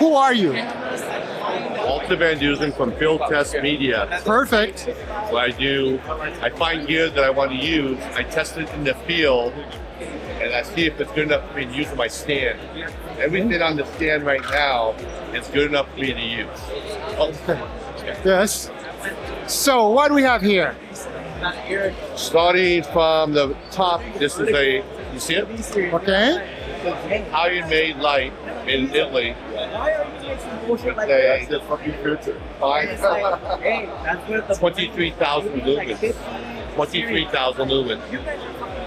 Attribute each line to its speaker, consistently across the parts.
Speaker 1: Who are you?
Speaker 2: Walter Van Dusen from Field Test Media.
Speaker 1: Perfect.
Speaker 2: What I find gear that I want to use, I test it in the field, and I see if it's good enough for me to use on my stand. Everything on the stand right now is good enough for me to use.
Speaker 1: Yes. So what do we have here?
Speaker 2: Starting from the top, this is you see it?
Speaker 1: Okay.
Speaker 2: Italian-made light in Italy.
Speaker 3: That's the fucking filter.
Speaker 2: 23,000 lumens. 23,000 lumens.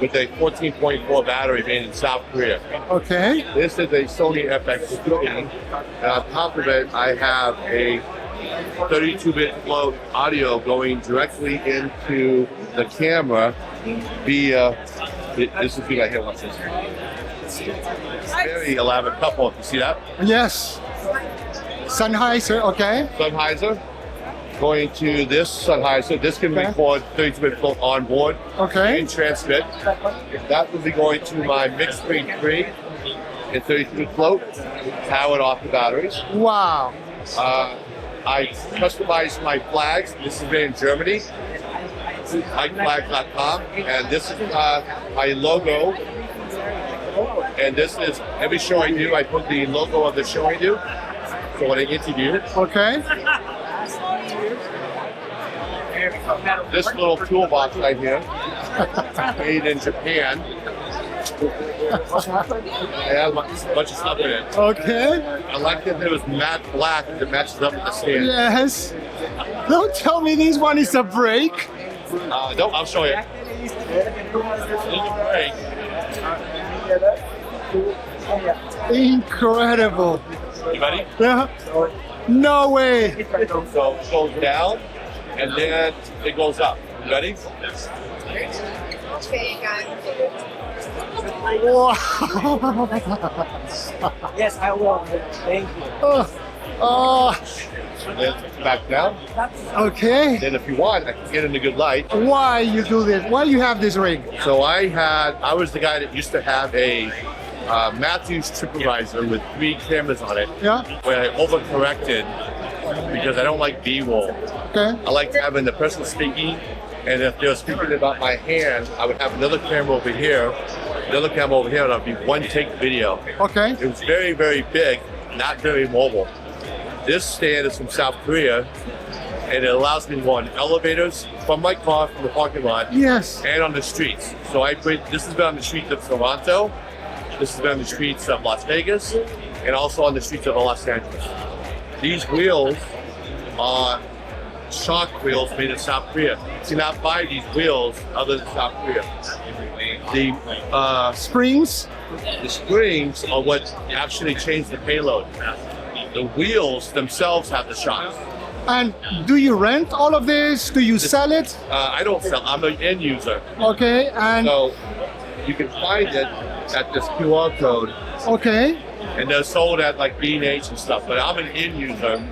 Speaker 2: With a 14.4 battery made in South Korea.
Speaker 1: Okay.
Speaker 2: This is a Sony FX50, and on top of it, I have a 32-bit float audio going directly into the camera via. This is right here. Watch this. Very elaborate couple. You see that?
Speaker 1: Yes. Sennheiser, okay.
Speaker 2: Sennheiser. Going to this Sennheiser. This can record 32-bit float on board.
Speaker 1: Okay.
Speaker 2: And transmit. That will be going to my mixed screen 3 and 32-bit float, powered off the batteries.
Speaker 1: Wow.
Speaker 2: I customized my flags. This is made in Germany. Hikeflag.com, and this is my logo. And this is every show I do. I put the logo of the show I do. So when I interview,
Speaker 1: Okay.
Speaker 2: this little toolbox right here, made in Japan. I have a bunch of stuff in it.
Speaker 1: Okay.
Speaker 2: I like that there was matte black that matches up with the stand.
Speaker 1: Yes. Don't tell me this one is a brake.
Speaker 2: No, I'll show you. This is great.
Speaker 1: Incredible.
Speaker 2: You ready?
Speaker 1: Yeah. No way.
Speaker 2: So it goes down, and then it goes up. You ready?
Speaker 1: Wow.
Speaker 4: Yes, I will. Thank you.
Speaker 1: Oh.
Speaker 2: Then back down.
Speaker 1: Okay.
Speaker 2: Then if you want, I can get in a good light.
Speaker 1: Why you do this? Why you have this rig?
Speaker 2: So I was the guy that used to have a Matthews TripAdvisor with 3 cameras on it.
Speaker 1: Yeah.
Speaker 2: Where I overcorrected because I don't like B-roll.
Speaker 1: Okay.
Speaker 2: I like having the person speaking, and if they're speaking about my hand, I would have another camera over here, another camera over here, and it'd be one take video.
Speaker 1: Okay.
Speaker 2: It was very, very big, not very mobile. This stand is from South Korea, and it allows me to go on elevators from my car, from the parking lot,
Speaker 1: Yes.
Speaker 2: and on the streets. So this has been on the streets of Toronto, this has been on the streets of Las Vegas, and also on the streets of Los Angeles. These wheels are shock wheels made in South Korea. You cannot buy these wheels other than South Korea. The
Speaker 1: Springs.
Speaker 2: springs are what actually change the payload. The wheels themselves have the shocks.
Speaker 1: And do you rent all of this? Do you sell it?
Speaker 2: I don't sell. I'm an end user.
Speaker 1: Okay. And
Speaker 2: So you can find it at this QR code,
Speaker 1: okay.
Speaker 2: and they're sold at like B&H and stuff. But I'm an end user.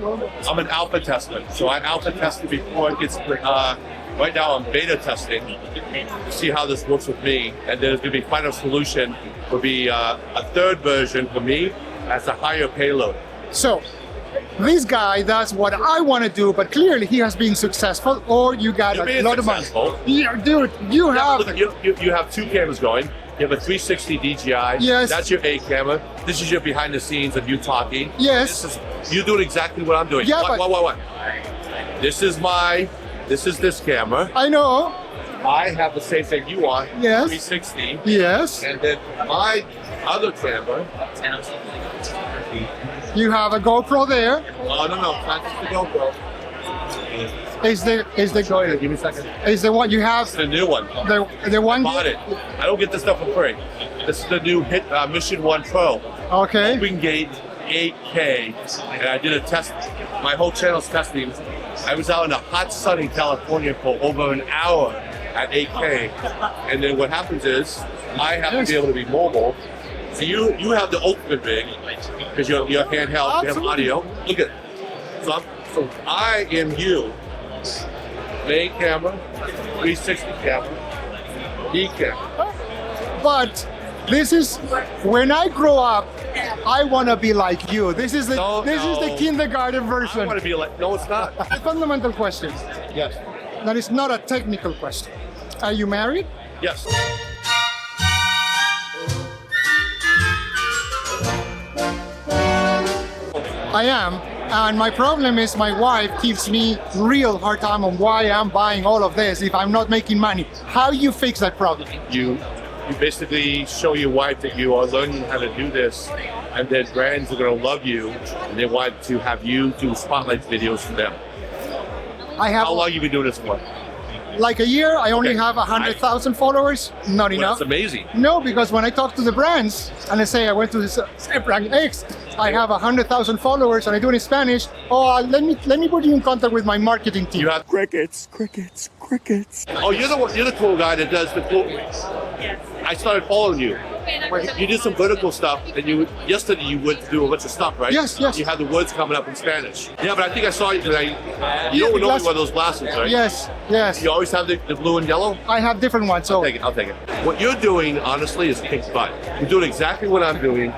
Speaker 2: I'm an alpha tester. So I alpha tested before it gets. Right now I'm beta testing to see how this works with me, and then there's going to be final solution. Will be a third version for me as a higher payload.
Speaker 1: So this guy does what I want to do, but clearly he has been successful, or you got
Speaker 2: You're
Speaker 1: a
Speaker 2: being
Speaker 1: lot of money.
Speaker 2: successful.
Speaker 1: Yeah, dude, you have.
Speaker 2: Look, you have 2 cameras going. You have a 360 DJI.
Speaker 1: Yes.
Speaker 2: That's your A camera. This is your behind the scenes of you talking.
Speaker 1: Yes.
Speaker 2: You're doing exactly what I'm doing.
Speaker 1: Yeah,
Speaker 2: What? This is this camera.
Speaker 1: I know.
Speaker 2: I have the same thing you want.
Speaker 1: Yes.
Speaker 2: 360.
Speaker 1: Yes.
Speaker 2: And then my other camera.
Speaker 1: You have a GoPro there.
Speaker 2: Oh no, not just the GoPro.
Speaker 1: Is
Speaker 2: Show you. Give me a second.
Speaker 1: is the one you have
Speaker 2: It's the new one.
Speaker 1: the one?
Speaker 2: Bought it. I don't get this stuff for free. This is the new Mission 1 Pro.
Speaker 1: Okay.
Speaker 2: Open gate 8K, and I did a test. My whole channel's testing. I was out in a hot sun in California for over an hour at 8K, and then what happens is I have to be able to be mobile. So you have the ultimate rig because you're handheld, you have audio. Look at it. So I am you. Main camera, 360 camera, B camera.
Speaker 1: But this is when I grow up. I want to be like you. This is the
Speaker 2: No,
Speaker 1: this is the
Speaker 2: no.
Speaker 1: kindergarten
Speaker 2: I
Speaker 1: version.
Speaker 2: want to be like, no, it's not.
Speaker 1: A fundamental question.
Speaker 2: Yes.
Speaker 1: That is not a technical question. Are you married?
Speaker 2: Yes.
Speaker 1: I am. And my problem is my wife gives me real hard time on why I'm buying all of this if I'm not making money. How you fix that problem?
Speaker 2: You basically show your wife that you are learning how to do this, and then brands are going to love you, and they want to have you do spotlight videos for them.
Speaker 1: I have
Speaker 2: How long you been doing this for?
Speaker 1: like a year. I only
Speaker 2: Okay.
Speaker 1: have 100,000 followers. Not
Speaker 2: Well,
Speaker 1: enough.
Speaker 2: that's amazing.
Speaker 1: No, because when I talk to the brands and I say I went to this brand X, I have 100,000 followers and I do it in Spanish. Oh, let me put you in contact with my marketing team.
Speaker 2: You have
Speaker 3: Crickets, crickets, crickets.
Speaker 2: Oh, you're the cool guy that does the cool. I started following you. You did some vertical stuff, and yesterday you went to do a bunch of stuff, right?
Speaker 1: Yes, yes.
Speaker 2: You had the words coming up in Spanish. Yeah, but I think I saw you today.
Speaker 1: Yeah,
Speaker 2: You don't
Speaker 1: the
Speaker 2: normally
Speaker 1: glass-
Speaker 2: wear those glasses, right?
Speaker 1: Yes, yes.
Speaker 2: You always have the blue and yellow.
Speaker 1: I have different ones. So
Speaker 2: I'll take it. What you're doing, honestly, is kick butt. You're doing exactly what I'm doing.